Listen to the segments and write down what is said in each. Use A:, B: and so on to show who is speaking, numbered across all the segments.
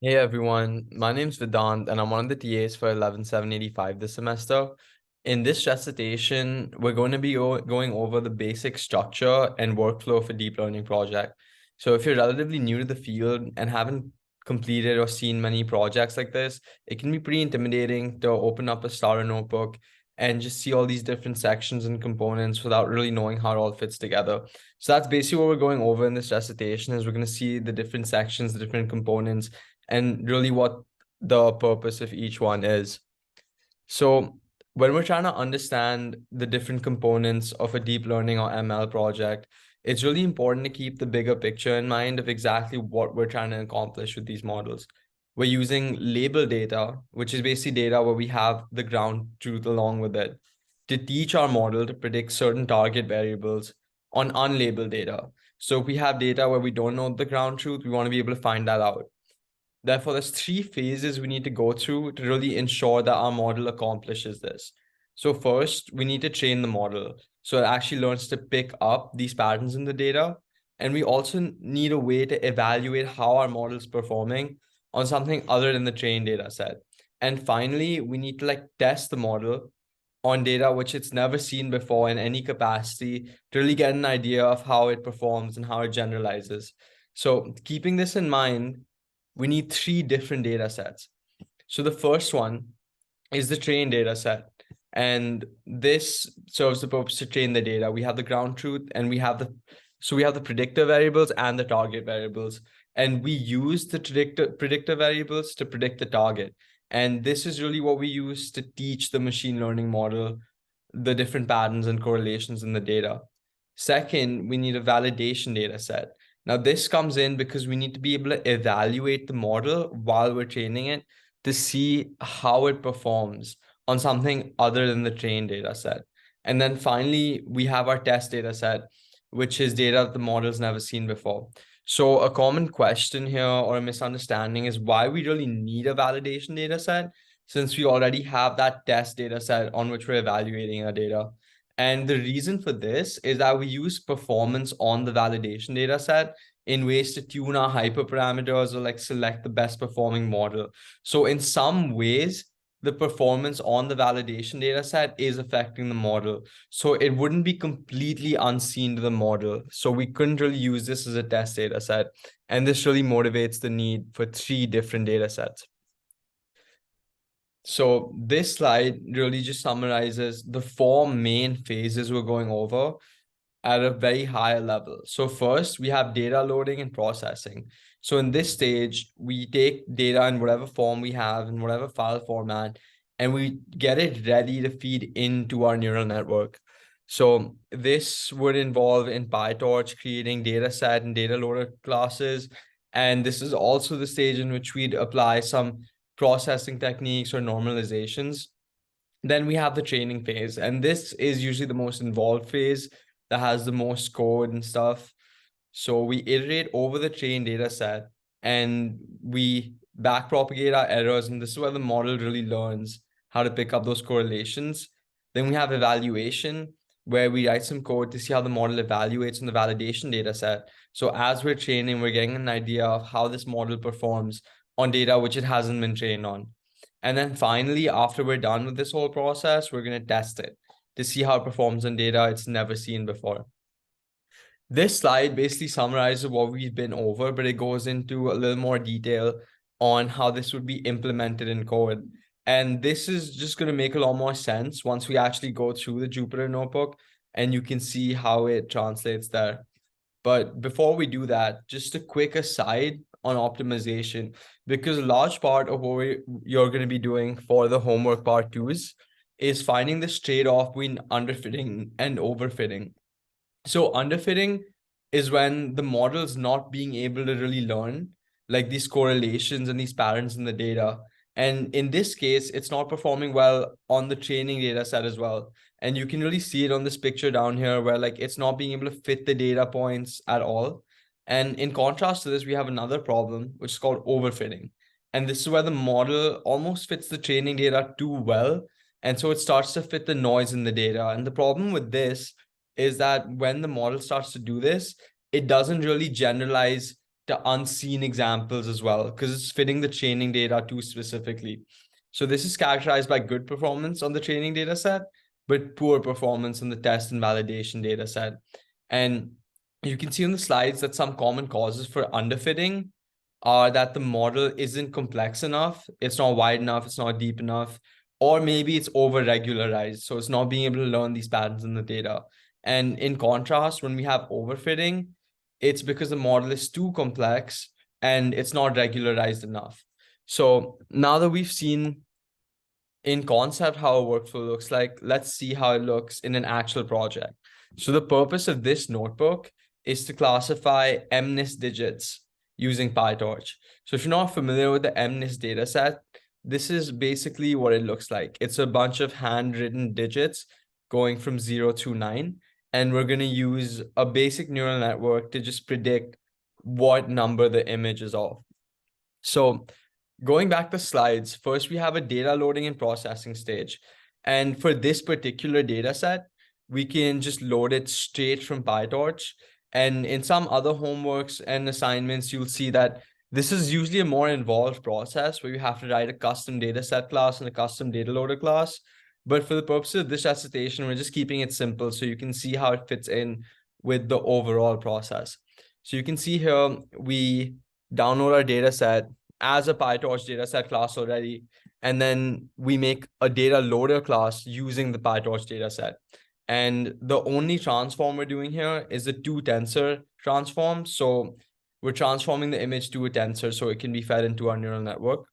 A: Hey everyone, my name's Vedant and I'm one of the TAs for 11785 this semester. In this recitation, we're going to be going over the basic structure and workflow for deep learning project. So if you're relatively new to the field and haven't completed or seen many projects like this, it can be pretty intimidating to open up a starter notebook and just see all these different sections and components without really knowing how it all fits together. So that's basically what we're going over in this recitation is we're going to see the different sections, the different components, and really what the purpose of each one is. So when we're trying to understand the different components of a deep learning or ML project, it's really important to keep the bigger picture in mind of exactly what we're trying to accomplish with these models. We're using label data, which is basically data where we have the ground truth along with it, to teach our model to predict certain target variables on unlabeled data. So if we have data where we don't know the ground truth, we want to be able to find that out. Therefore, there's three phases we need to go through to really ensure that our model accomplishes this. So first, we need to train the model so it actually learns to pick up these patterns in the data. And we also need a way to evaluate how our model is performing on something other than the trained data set. And finally, we need to test the model on data which it's never seen before in any capacity to really get an idea of how it performs and how it generalizes. So keeping this in mind, we need three different data sets. So the first one is the trained data set. And this serves the purpose to train the data. We have the ground truth and we have the predictor variables and the target variables. And we use the predictor variables to predict the target. And this is really what we use to teach the machine learning model the different patterns and correlations in the data. Second, we need a validation data set. Now, this comes in because we need to be able to evaluate the model while we're training it to see how it performs on something other than the trained data set. And then finally, we have our test data set, which is data that the model's never seen before. So a common question here or a misunderstanding is why we really need a validation data set since we already have that test data set on which we're evaluating our data. And the reason for this is that we use performance on the validation data set in ways to tune our hyperparameters or select the best performing model. So in some ways, the performance on the validation data set is affecting the model. So it wouldn't be completely unseen to the model. So we couldn't really use this as a test data set. And this really motivates the need for three different data sets. So this slide really just summarizes the four main phases we're going over at a very high level. So first, we have data loading and processing. So in this stage, we take data in whatever form we have, in whatever file format, and we get it ready to feed into our neural network. So this would involve in PyTorch creating data set and data loader classes. And this is also the stage in which we'd apply some processing techniques or normalizations. Then we have the training phase, and this is usually the most involved phase that has the most code and stuff. So we iterate over the trained data set and we backpropagate our errors, and this is where the model really learns how to pick up those correlations. Then we have evaluation, where we write some code to see how the model evaluates on the validation data set. So as we're training, we're getting an idea of how this model performs on data which it hasn't been trained on. And then finally, after we're done with this whole process, we're going to test it to see how it performs on data it's never seen before. This slide basically summarizes what we've been over, but it goes into a little more detail on how this would be implemented in code. And this is just going to make a lot more sense once we actually go through the Jupyter notebook and you can see how it translates there. But before we do that, just a quick aside on optimization, because a large part of what you're going to be doing for the homework part twos is finding this trade-off between underfitting and overfitting. So underfitting is when the model's not being able to really learn like these correlations and these patterns in the data. And in this case, it's not performing well on the training data set as well. And you can really see it on this picture down here where it's not being able to fit the data points at all. And in contrast to this, we have another problem, which is called overfitting. And this is where the model almost fits the training data too well. And so it starts to fit the noise in the data. And the problem with this is that when the model starts to do this, it doesn't really generalize the unseen examples as well, because it's fitting the training data too specifically. So this is characterized by good performance on the training data set, but poor performance on the test and validation data set. And you can see on the slides that some common causes for underfitting are that the model isn't complex enough, it's not wide enough, it's not deep enough, or maybe it's over regularized. So it's not being able to learn these patterns in the data. And in contrast, when we have overfitting, it's because the model is too complex and it's not regularized enough. So now that we've seen in concept how a workflow looks like, let's see how it looks in an actual project. So the purpose of this notebook is to classify MNIST digits using PyTorch. So if you're not familiar with the MNIST dataset, this is basically what it looks like. It's a bunch of handwritten digits going from 0 to 9. And we're going to use a basic neural network to just predict what number the image is of. So going back to slides, first we have a data loading and processing stage. And for this particular data set, we can just load it straight from PyTorch. And in some other homeworks and assignments, you'll see that this is usually a more involved process where you have to write a custom data set class and a custom data loader class. But for the purpose of this recitation, we're just keeping it simple so you can see how it fits in with the overall process. So you can see here, we download our data set as a PyTorch dataset class already. And then we make a data loader class using the PyTorch dataset. And the only transform we're doing here is the 2-tensor transform. So we're transforming the image to a tensor so it can be fed into our neural network.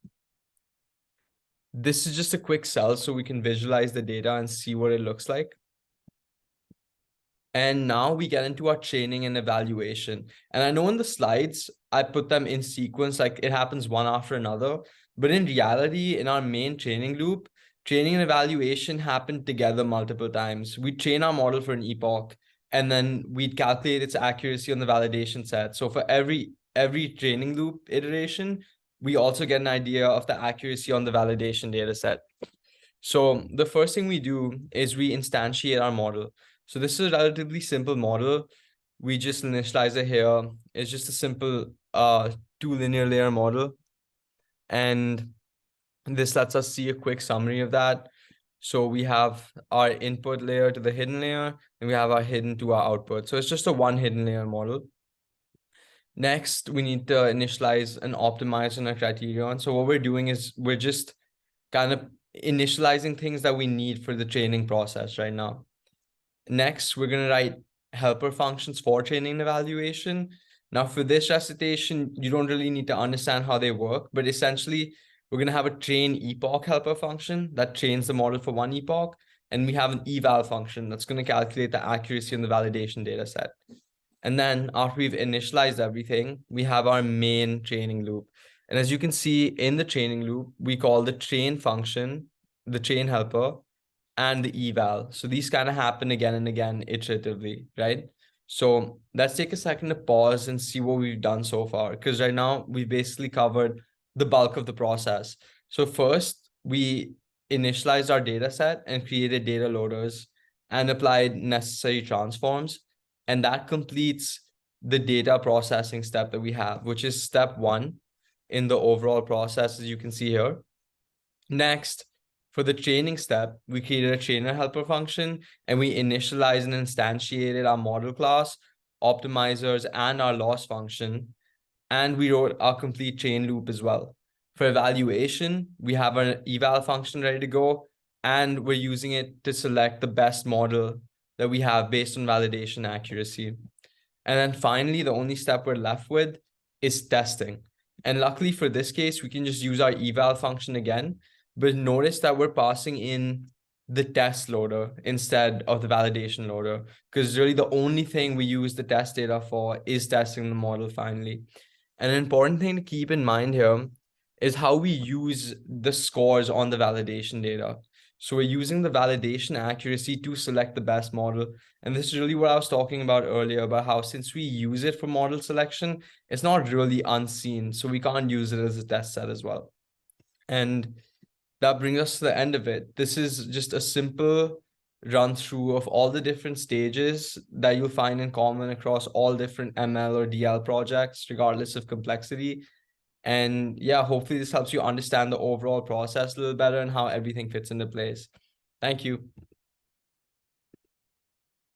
A: This is just a quick cell so we can visualize the data and see what it looks like. And now we get into our training and evaluation. And I know in the slides, I put them in sequence, like it happens one after another. But in reality, in our main training loop, training and evaluation happen together multiple times. We train our model for an epoch, and then we'd calculate its accuracy on the validation set. So for every training loop iteration, we also get an idea of the accuracy on the validation data set. So the first thing we do is we instantiate our model. So this is a relatively simple model. We just initialize it here. It's just a simple 2 linear layer model. And this lets us see a quick summary of that. So we have our input layer to the hidden layer, and we have our hidden to our output. So it's just a 1 hidden layer model. Next, we need to initialize and optimize on a criterion. So what we're doing is we're just kind of initializing things that we need for the training process right now. Next, we're going to write helper functions for training and evaluation. Now, for this recitation, you don't really need to understand how they work, but essentially, we're going to have a train epoch helper function that trains the model for one epoch, and we have an eval function that's going to calculate the accuracy in the validation data set. And then after we've initialized everything, we have our main training loop. And as you can see in the training loop, we call the train function, the train helper, and the eval. So these kind of happen again and again iteratively, right? So let's take a second to pause and see what we've done so far, because right now we basically covered the bulk of the process. So first, we initialized our data set and created data loaders and applied necessary transforms. And that completes the data processing step that we have, which is step 1 in the overall process, as you can see here. Next, for the training step, we created a trainer helper function and we initialized and instantiated our model class, optimizers, and our loss function. And we wrote our complete chain loop as well. For evaluation, we have an eval function ready to go, and we're using it to select the best model that we have based on validation accuracy. And then finally, the only step we're left with is testing. And luckily for this case, we can just use our eval function again, but notice that we're passing in the test loader instead of the validation loader, because really the only thing we use the test data for is testing the model finally. And an important thing to keep in mind here is how we use the scores on the validation data. So we're using the validation accuracy to select the best model. And this is really what I was talking about earlier, about how since we use it for model selection, it's not really unseen. So we can't use it as a test set as well. And that brings us to the end of it. This is just a simple run through of all the different stages that you'll find in common across all different ML or DL projects, regardless of complexity. And yeah, hopefully this helps you understand the overall process a little better and how everything fits into place. Thank you.